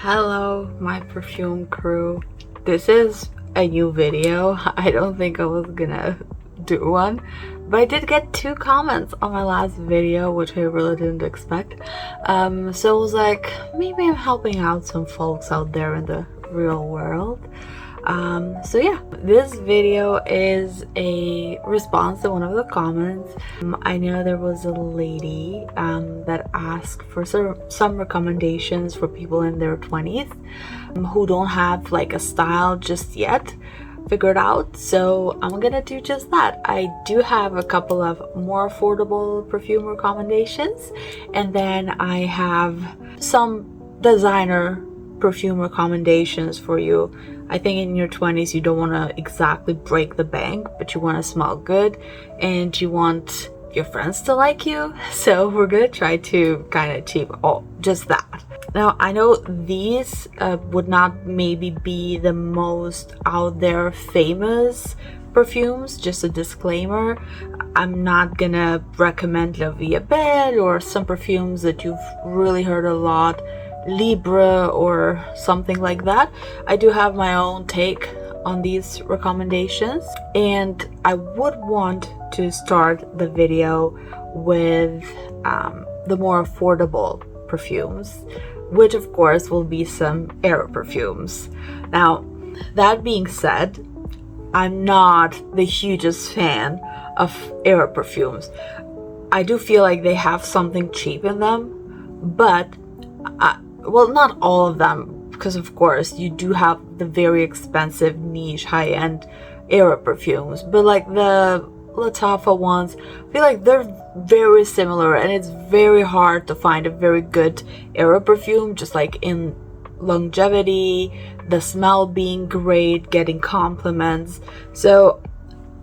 Hello, my perfume crew. This is a new video. I don't think I was gonna do one, but I did get 2 comments on my last video, which I really didn't expect. So I was like, maybe I'm helping out some folks out there in the real world. So yeah, this video is a response to one of the comments. I know there was a lady that asked for some recommendations for people in their 20s who don't have like a style just yet figured out. So I'm gonna do just that. I do have a couple of more affordable perfume recommendations, and then I have some designer perfume recommendations for you. I think in your 20s you don't want to exactly break the bank, but you want to smell good and you want your friends to like you. So we're gonna try to kind of achieve just that. Now I know these would not maybe be the most out there famous perfumes. Just a disclaimer, I'm not gonna recommend love-at-first-sniff or some perfumes that you've really heard a lot, Libre or something like that. I do have my own take on these recommendations, and I would want to start the video with the more affordable perfumes, which of course will be some era perfumes. Now that being said, I'm not the hugest fan of era perfumes. I do feel like they have something cheap in them, but well, not all of them, because of course you do have the very expensive niche high-end era perfumes, but like the Latafa ones, I feel like they're very similar, and it's very hard to find a very good era perfume, just like in longevity, the smell being great, getting compliments. So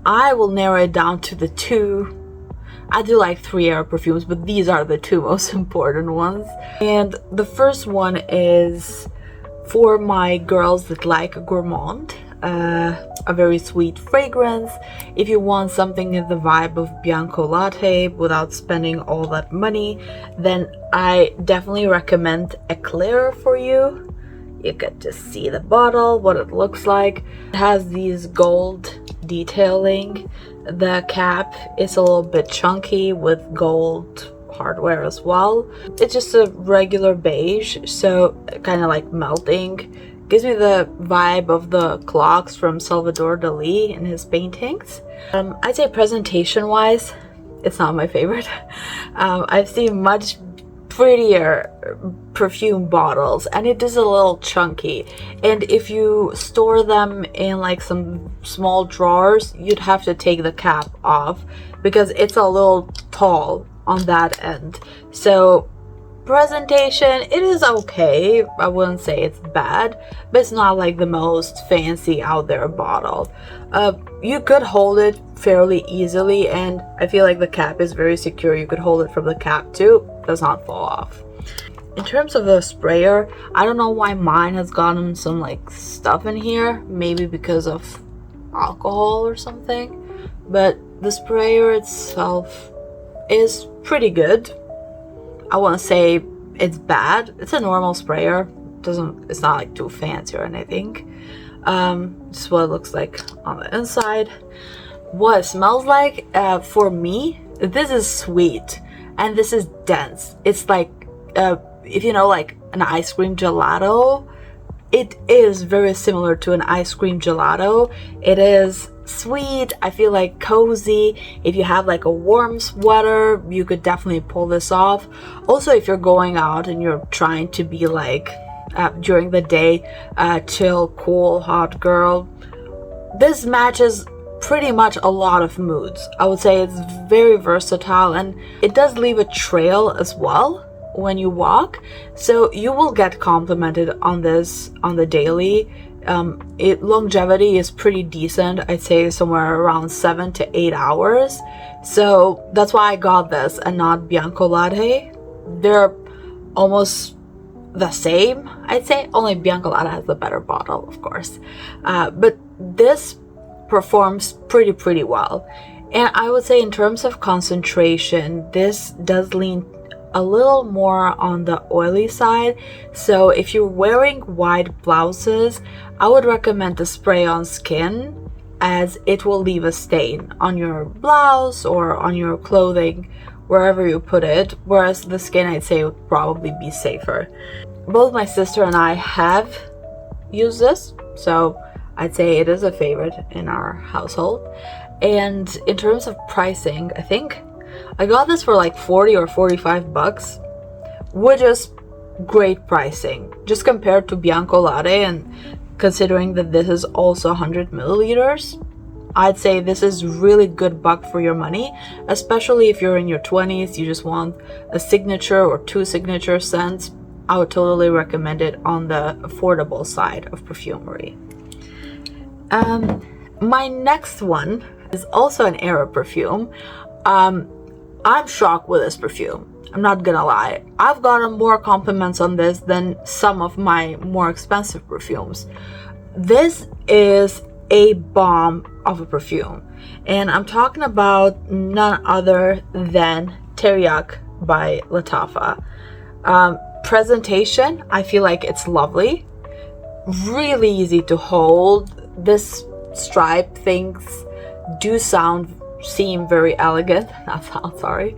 I will narrow it down to the 2. I do like 3 era perfumes, but these are the 2 most important ones. And the first one is for my girls that like a gourmand, a very sweet fragrance. If you want something in the vibe of Bianco Latte without spending all that money, then I definitely recommend Eclair for you. You get to see the bottle, what it looks like. It has these gold detailing. The cap is a little bit chunky with gold hardware as well. It's just a regular beige, so kind of like melting. Gives me the vibe of the clocks from Salvador Dali in his paintings. I'd say presentation wise, it's not my favorite. I've seen much prettier perfume bottles, and it is a little chunky, and if you store them in like some small drawers, you'd have to take the cap off because it's a little tall on that end. So presentation, it is okay. I wouldn't say it's bad, but it's not like the most fancy out there bottle. You could hold it fairly easily, and I feel like the cap is very secure. You could hold it from the cap too, does not fall off. In terms of the sprayer, I don't know why mine has gotten some like stuff in here, maybe because of alcohol or something, but the sprayer itself is pretty good. I won't say it's bad. It's a normal sprayer. It's not like too fancy or anything. This is what it looks like on the inside. What it smells like, for me, this is sweet and this is dense. It's like if you know, like an ice cream gelato, it is very similar to an ice cream gelato. It is sweet. I feel like cozy. If you have like a warm sweater, you could definitely pull this off. Also, if you're going out and you're trying to be like during the day, chill, cool, hot girl, this matches pretty much a lot of moods. I would say it's very versatile, and it does leave a trail as well when you walk, so you will get complimented on this on the daily. Longevity is pretty decent. I'd say somewhere around 7 to 8 hours, so that's why I got this and not Bianco Latte. They're almost the same, I'd say, only Bianco Latte has the better bottle, of course, but this performs pretty well. And I would say in terms of concentration, this does lean a little more on the oily side. So if you're wearing wide blouses, I would recommend the spray on skin, as it will leave a stain on your blouse or on your clothing, wherever you put it, whereas the skin, I'd say, would probably be safer. Both my sister and I have used this, so I'd say it is a favorite in our household. And in terms of pricing, I think I got this for like 40 or 45 bucks, which is great pricing just compared to Bianco Latte, and considering that this is also 100 milliliters, I'd say this is really good buck for your money, especially if you're in your 20s, you just want a signature or two signature scents. I would totally recommend it on the affordable side of perfumery. My next one is also an era perfume. I'm shocked with this perfume, I'm not gonna lie. I've gotten more compliments on this than some of my more expensive perfumes. This is a bomb of a perfume, and I'm talking about none other than Teriyak by Latafa. Presentation, I feel like it's lovely, really easy to hold. This stripe things do seem very elegant. Sorry.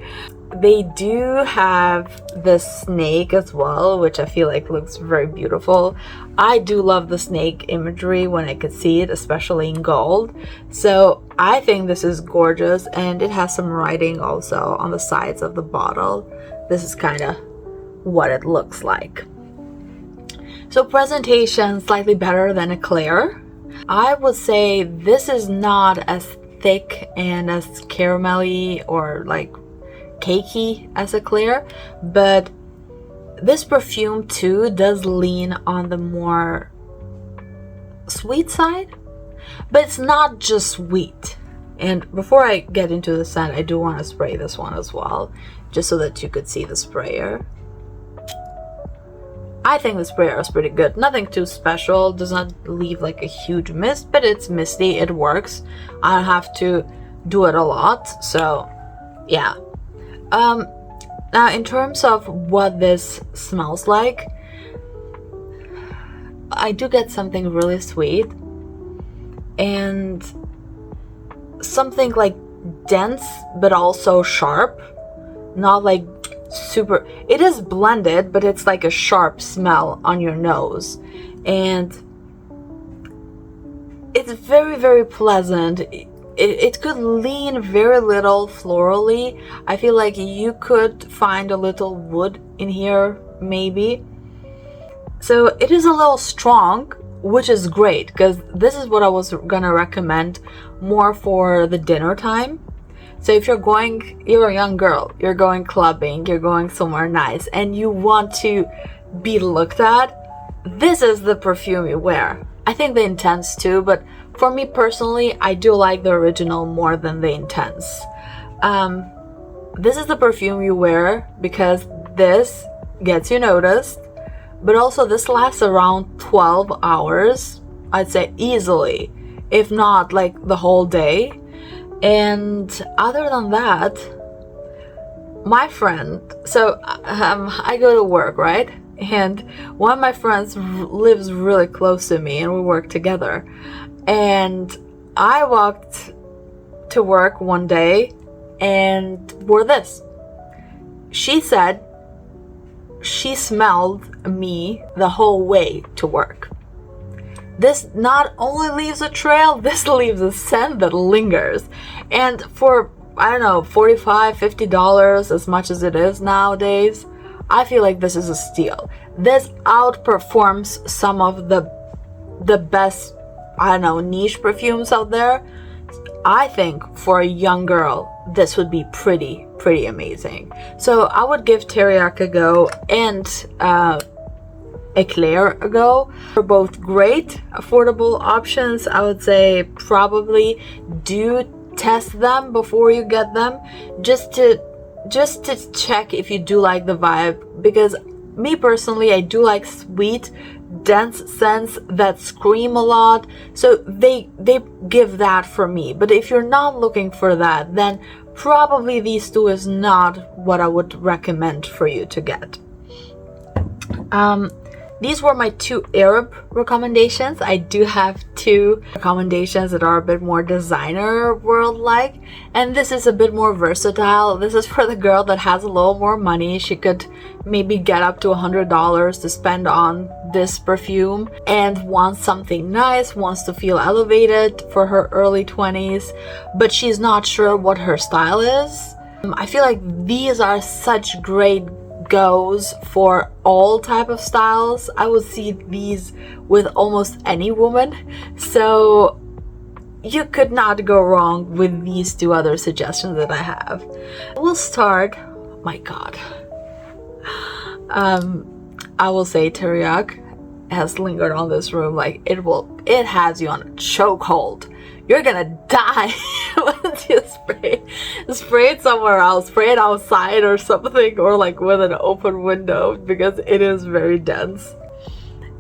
They do have the snake as well, which I feel like looks very beautiful. I do love the snake imagery when I could see it, especially in gold. So I think this is gorgeous, and it has some writing also on the sides of the bottle. This is kind of what it looks like. So presentation, slightly better than Eclair. I would say this is not as thick and as caramelly or like cakey as Eclair, but this perfume too does lean on the more sweet side, but it's not just sweet. And before I get into the scent, I do want to spray this one as well, just so that you could see the sprayer. I think the sprayer is pretty good. Nothing too special, does not leave like a huge mist, but it's misty, it works. I don't have to do it a lot, so yeah. Now in terms of what this smells like, I do get something really sweet and something like dense but also sharp, not like super, it is blended, but it's like a sharp smell on your nose, and it's very, very pleasant. It could lean very little florally. I feel like you could find a little wood in here maybe. So it is a little strong, which is great, because this is what I was gonna recommend more for the dinner time. So if you're a young girl, you're going clubbing, you're going somewhere nice, and you want to be looked at, this is the perfume you wear. I think the Intense too, but for me personally, I do like the original more than the Intense. This is the perfume you wear because this gets you noticed, but also this lasts around 12 hours, I'd say easily, if not like the whole day. And other than that, my friend, so I go to work, right? And one of my friends lives really close to me and we work together. And I walked to work one day and wore this. She said she smelled me the whole way to work. This not only leaves a trail, this leaves a scent that lingers. And for, I don't know, $45, $50, as much as it is nowadays, I feel like this is a steal. This outperforms some of the best, I don't know, niche perfumes out there. I think for a young girl, this would be pretty amazing. So I would give Teriyak a go and Eclair a go. They're both great, affordable options. I would say probably do test them before you get them, just to check if you do like the vibe, because me personally, I do like sweet, dense scents that scream a lot, so they give that for me. But if you're not looking for that, then probably these two is not what I would recommend for you to get. These were my 2 Arab recommendations. I do have 2 recommendations that are a bit more designer world-like, and this is a bit more versatile. This is for the girl that has a little more money. She could maybe get up to $100 to spend on this perfume and wants something nice, wants to feel elevated for her early 20s, but she's not sure what her style is. I feel like these are such great goes for all type of styles. I would see these with almost any woman, so you could not go wrong with these 2 other suggestions that I have. We'll start, my god, I will say Teriyak has lingered on this room like it has you on a chokehold. You're gonna die once you spray it somewhere else, spray it outside or something, or like with an open window, because it is very dense.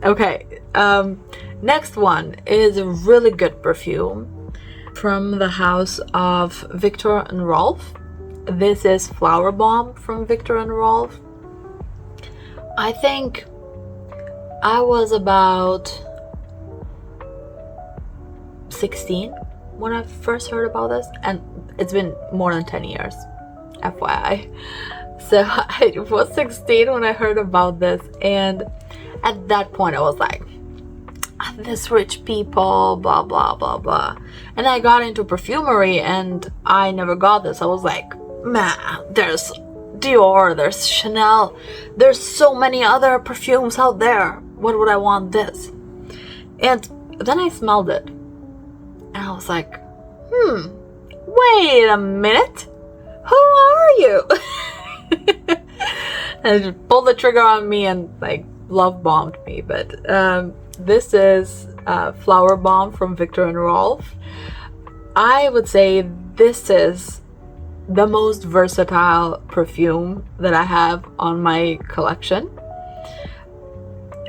Okay, next one is a really good perfume from the house of Viktor Rolf. This is Flowerbomb from Viktor Rolf. I think I was about 16 when I first heard about this, and it's been more than 10 years, FYI. So I was 16 when I heard about this, and at that point I was like, this rich people, blah blah blah blah. And I got into perfumery and I never got this. I was like, man, there's Dior, there's Chanel, there's so many other perfumes out there. What would I want this? And then I smelled it and I was like, wait a minute, who are you? And it pulled the trigger on me and like love bombed me. But this is Flowerbomb from Viktor Rolf. I would say this is the most versatile perfume that I have on my collection.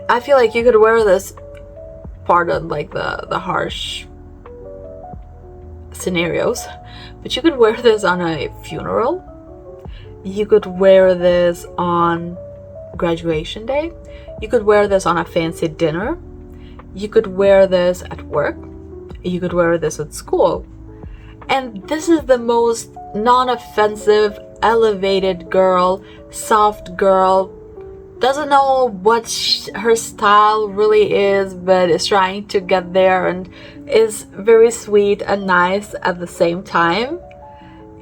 I feel like you could wear this, pardon like the harsh scenarios, but you could wear this on a funeral. You could wear this on graduation day. You could wear this on a fancy dinner. You could wear this at work. You could wear this at school. And this is the most non-offensive, elevated girl, soft girl, doesn't know what her style really is, but is trying to get there and is very sweet and nice at the same time.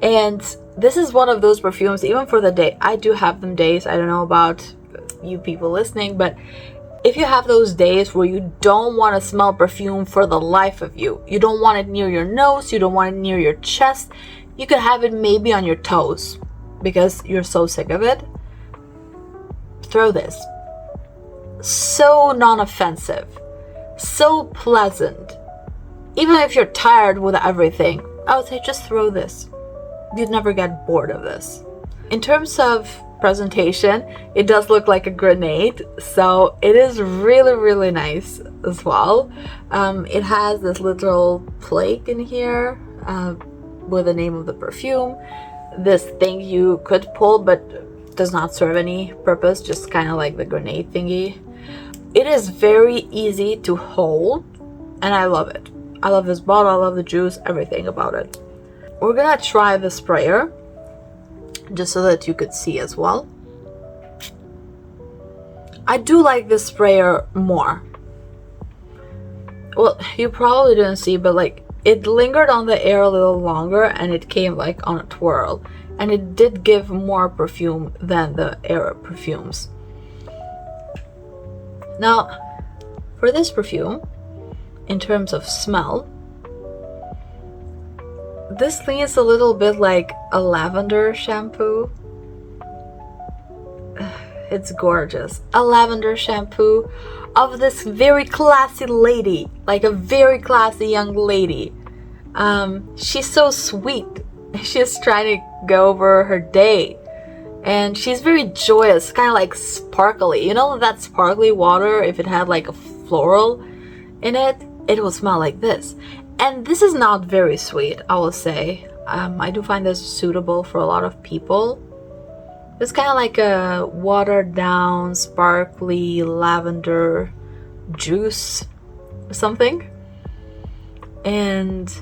And this is one of those perfumes, even for the day. I do have them days. I don't know about you people listening, but if you have those days where you don't want to smell perfume for the life of you, you don't want it near your nose, you don't want it near your chest, you could have it maybe on your toes because you're so sick of it, throw this. So non-offensive, so pleasant. Even if you're tired with everything, I would say just throw this. You'd never get bored of this. In terms of presentation, it does look like a grenade, so it is really, really nice as well. It has this little plate in here with the name of the perfume. This thing you could pull but does not serve any purpose, just kind of like the grenade thingy. It is very easy to hold and I love it. I love this bottle, I love the juice, everything about it. We're gonna try the sprayer just so that you could see as well. I do like this sprayer more. Well, you probably didn't see, but like it lingered on the air a little longer and it came like on a twirl, and it did give more perfume than the Arab perfumes. Now, for this perfume, in terms of smell, this leans a little bit like a lavender shampoo. It's gorgeous. A lavender shampoo of this very classy lady, like a very classy young lady. She's so sweet. She's trying to go over her day. And she's very joyous, kind of like sparkly. You know that sparkly water, if it had like a floral in it, it would smell like this. And this is not very sweet, I will say. I do find this suitable for a lot of people. It's kind of like a watered down, sparkly lavender juice or something. And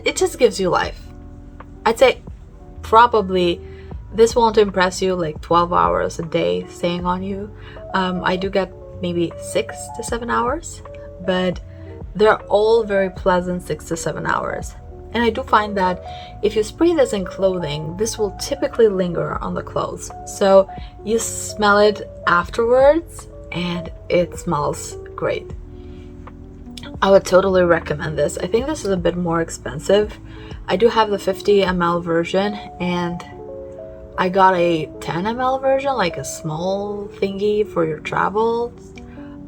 it just gives you life. I'd say probably this won't impress you like 12 hours a day staying on you. I do get maybe 6 to 7 hours, but they're all very pleasant 6 to 7 hours. And I do find that if you spray this in clothing, this will typically linger on the clothes. So you smell it afterwards and it smells great. I would totally recommend this. I think this is a bit more expensive. I do have the 50 ml version and I got a 10 ml version, like a small thingy for your travels.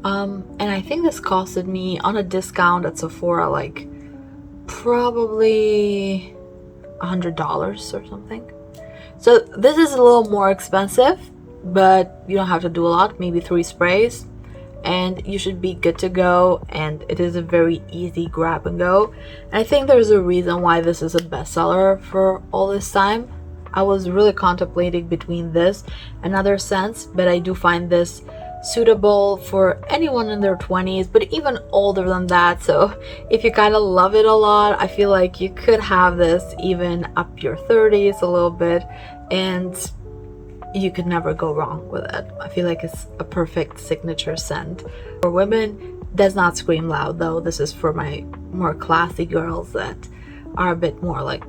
And I think this costed me on a discount at Sephora like probably $100 or something. So this is a little more expensive, but you don't have to do a lot, maybe 3 sprays, and you should be good to go. And it is a very easy grab and go. And I think there's a reason why this is a bestseller for all this time. I was really contemplating between this and other scents, but I do find this suitable for anyone in their 20s, but even older than that. So if you kind of love it a lot, I feel like you could have this even up your 30s a little bit, and you could never go wrong with it. I feel like it's a perfect signature scent. For women, does not scream loud though. This is for my more classy girls that are a bit more like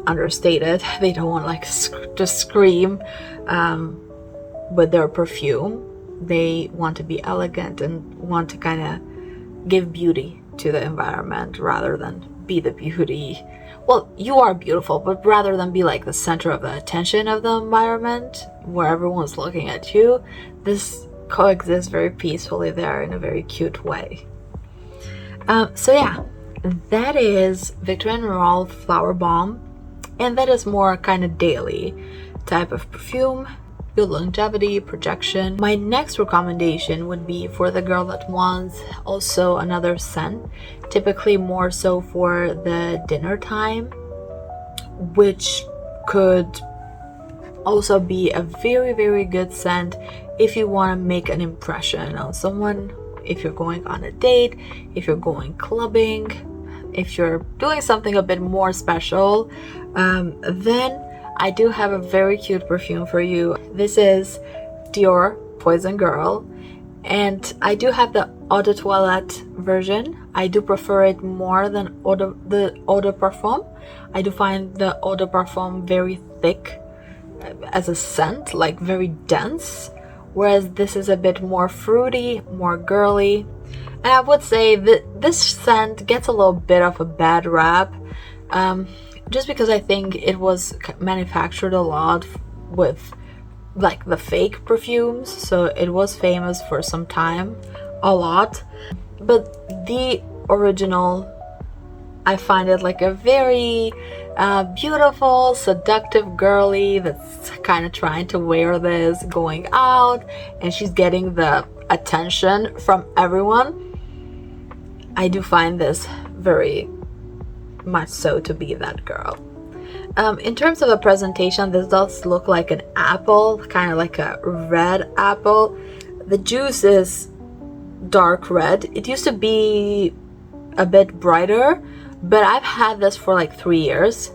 understated. They don't want like to scream with their perfume. They want to be elegant and want to kind of give beauty to the environment rather than be the beauty. Well, you are beautiful, but rather than be like the center of the attention of the environment where everyone's looking at you, this coexists very peacefully there in a very cute way. So yeah, that is Viktor Rolf Flowerbomb, and that is more kind of daily type of perfume. Good longevity, projection. My next recommendation would be for the girl that wants also another scent, typically more so for the dinner time, which could also be a very, very good scent if you want to make an impression on someone, if you're going on a date, if you're going clubbing, if you're doing something a bit more special. Then I do have a very cute perfume for you. This is Dior Poison Girl, and I do have the Eau de Toilette version. I do prefer it more than the Eau de Parfum. I do find the Eau de Parfum very thick as a scent, like very dense, whereas this is a bit more fruity, more girly. And I would say that this scent gets a little bit of a bad rap, just because I think it was manufactured a lot with like the fake perfumes, so it was famous for some time, a lot. But the original, I find it like a very beautiful, seductive girly that's kind of trying to wear this going out, and she's getting the attention from everyone. I do find this very much so to be that girl. In terms of the presentation, this does look like an apple, kind of like a red apple. The juice is dark red. It used to be a bit brighter, but I've had this for like 3 years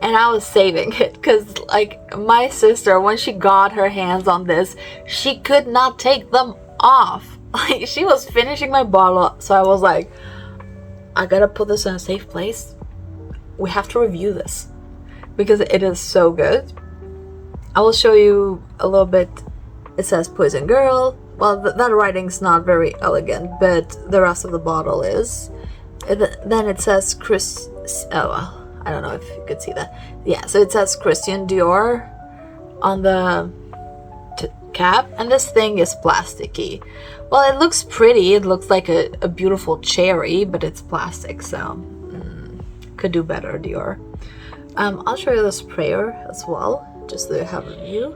and I was saving it because like my sister, when she got her hands on this, she could not take them off. Like she was finishing my bottle, so I was like, I gotta put this in a safe place. We have to review this because it is so good. I will show you a little bit. It says Poison Girl. Well, that writing's not very elegant, but the rest of the bottle is. Then it says oh well, I don't know if you could see that. Yeah, so it says Christian Dior on the cap, and this thing is plasticky. Well, it looks pretty. It looks like a beautiful cherry, but it's plastic, so could do better, Dior. I'll show you the sprayer as well, just so you have a view.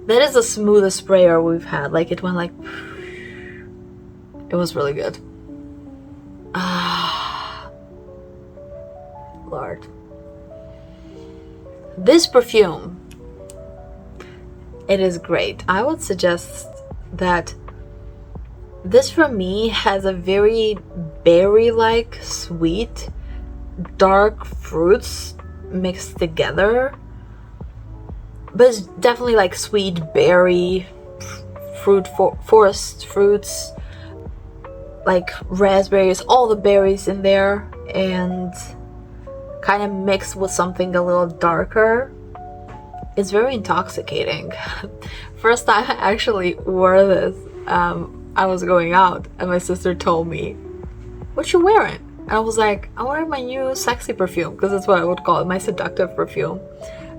That is the smoothest sprayer we've had. Like it went like, it was really good. Lord. This perfume, it is great. I would suggest that this for me has a very berry-like, sweet, dark fruits mixed together. But it's definitely like sweet berry, forest fruits, like raspberries, all the berries in there, and kind of mixed with something a little darker. It's very intoxicating. First time I actually wore this, I was going out and my sister told me, "What you wearing?" And I was like, "I'm wearing my new sexy perfume," because that's what I would call it, my seductive perfume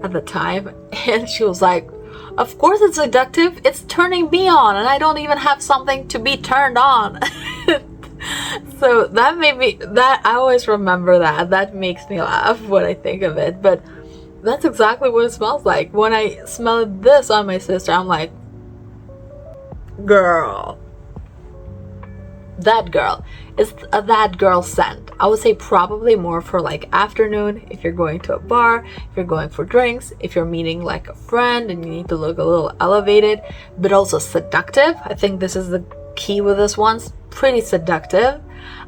at the time. And she was like, "Of course it's seductive, it's turning me on and I don't even have something to be turned on." So that made me, that I always remember that makes me laugh when I think of it. But that's exactly what it smells like. When I smelled this on my sister, I'm like, girl, that girl. It's a that girl scent. I would say probably more for like afternoon, if you're going to a bar, if you're going for drinks, if you're meeting like a friend and you need to look a little elevated, but also seductive. I think this is the key with this one. It's pretty seductive.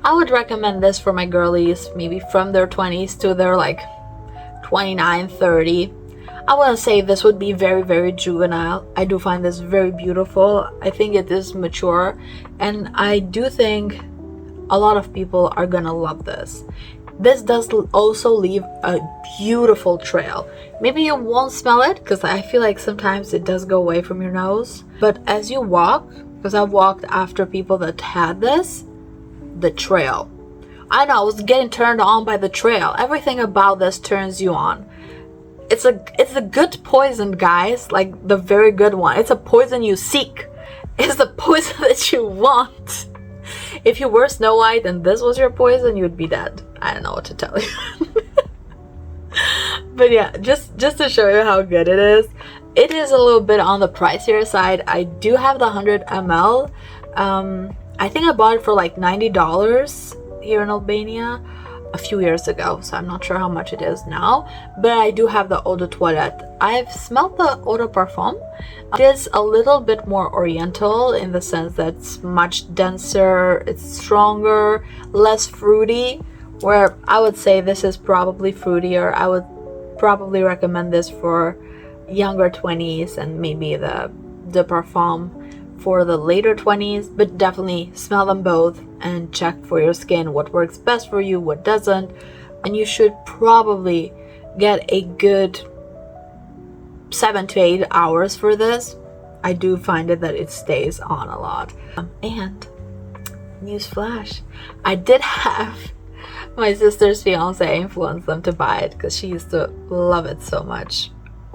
I would recommend this for my girlies, maybe from their 20s to their like 29, 30. I wouldn't say this would be very, very juvenile. I do find this very beautiful. I think it is mature, and I do think a lot of people are gonna love this. This does also leave a beautiful trail. Maybe you won't smell it, because I feel like sometimes it does go away from your nose. But as you walk, because I walked after people that had this, the trail. I know, I was getting turned on by the trail. Everything about this turns you on. It's a good poison, guys. Like the very good one. It's a poison you seek. It's the poison that you want. If you were Snow White and this was your poison, you would be dead. I don't know what to tell you. But yeah, just to show you how good it is. It is a little bit on the pricier side. I do have the 100 ml. I think I bought it for like $90 here in Albania a few years ago, so I'm not sure how much it is now, but I do have the Eau de Toilette. I've smelled the Eau de Parfum. It is a little bit more oriental in the sense that it's much denser, it's stronger, less fruity, where I would say this is probably fruitier. I would probably recommend this for younger 20s and maybe the Parfum for the later 20s, but definitely smell them both and check for your skin what works best for you, what doesn't. And you should probably get a good 7 to 8 hours for this. I do find it that it stays on a lot. And newsflash, I did have my sister's fiance influence them to buy it because she used to love it so much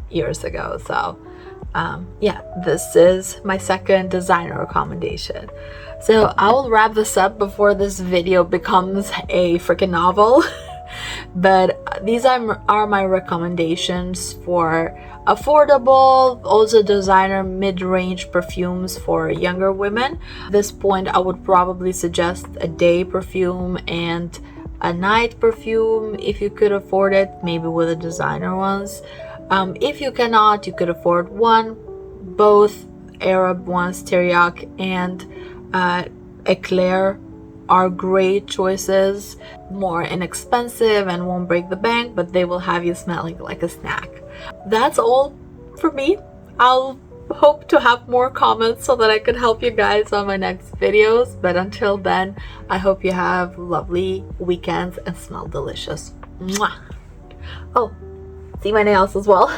years ago. So yeah, this is my second designer recommendation. So I will wrap this up before this video becomes a freaking novel. But these are my recommendations for affordable, also designer mid-range perfumes for younger women. At this point, I would probably suggest a day perfume and a night perfume if you could afford it, maybe with the designer ones. If you cannot, you could afford one. Both Arab ones, Teriyak and Eclair, are great choices. More inexpensive and won't break the bank, but they will have you smelling like a snack. That's all for me. I'll hope to have more comments so that I can help you guys on my next videos. But until then, I hope you have lovely weekends and smell delicious. Mwah. Oh, see my nails as well.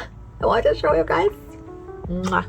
I wanted to show you guys. Mwah.